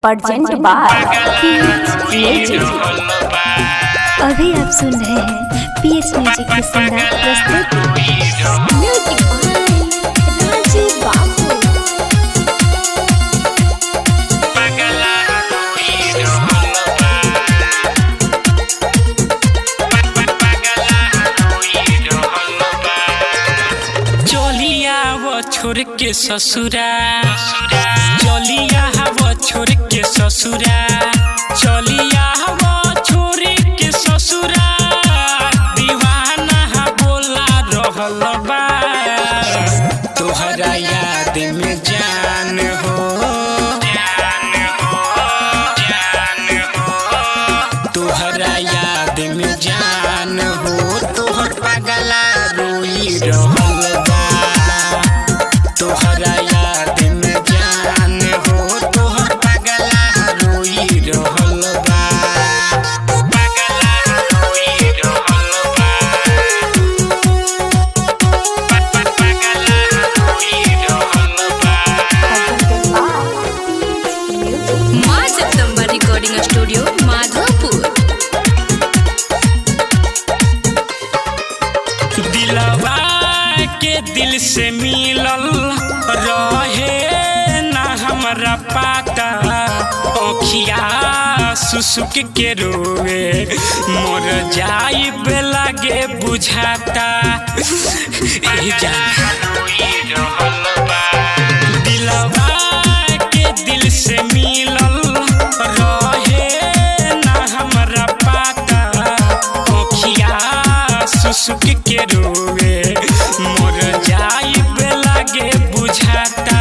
Present by music. अभी आप सुन रहे हैं पीएच म्यूजिक की शानदार प्रस्तुति। म्यूजिक बाय राजीव बाबू। छोड़ के ससुरा चलिया हवा छोड़ के ससुरा चलिया हवा छोड़ के ससुरा दीवाना बोला रहल बा तोहरा याद में जान हो तोहरा याद में जान हो तोहर पगला रोई रहल बा तोहरा याद में जान हो तोहर पगला रोई रहल बा पगला रोई रहल बा पगला रोई रहल बा। माँ जगदम्बा रिकॉर्डिंग स्टूडियो माधोपुर। दिलवा के दिल से मिलल रहे ना हमरा पाता ओखिया सुसुक के रोवे मोर जाइब लागे बुझाता दिलवा के दिल से मिलल रहे ना हमरा पाता ओखिया सुसुक के रोवे मोर जाइब लागे बुझाता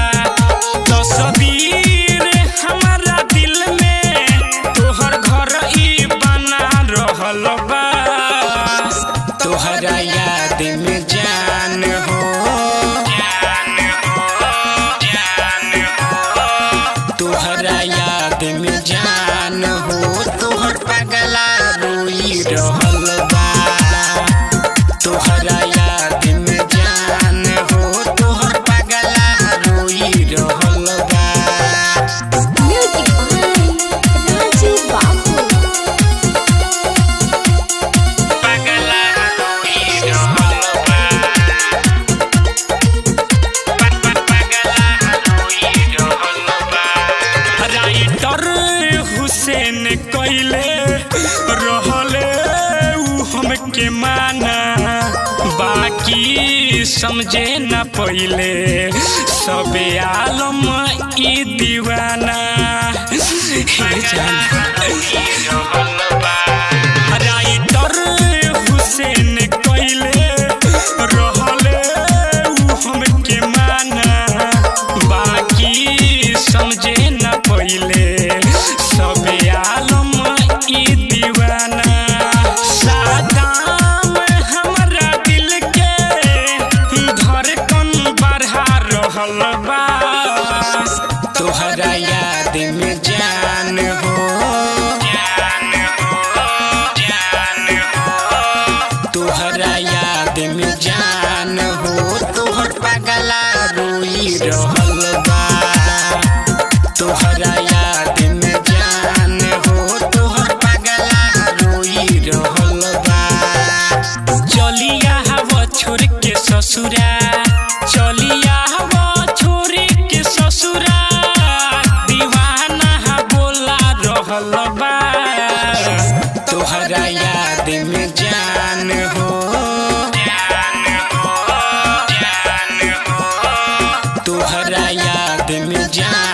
तस्वीर हमारा दिल में तोहर घर ई बना रहल बा तोहरा याद में जान हो तोहरा याद में जान हो तोहर पगला रोई रहल बा तोहरा याद में जान हो तोहर पगला रोई रहल बा। म्यूजिक बाय राजीव बाबू। पगला रोई रहल बा पगला रोई रहल बा। राइटर हुसैन कइले रहले उ हमके माना बाकी समझे न पहिले सबे आलम ई दीवाना राइटर हुसैन कइले रहले उ हमके माना बाकी समझे न पहिले सबे आलम ई दीवाना सादाम हमरा दिल के धड़कन बढ़ा रहल बा तोहरा याद में जान हो तोहरा याद में जान हो तोहर पगला रोई रहल बा तोहरा याद में जान हो तोहर पगला रोई रहल बा चलिया हवा छोड़ के ससुरा चलिया हवा छोड़ के ससुरा दीवाना बोला रहल बा तोहरा याद में जान हो तोहरा याद में जान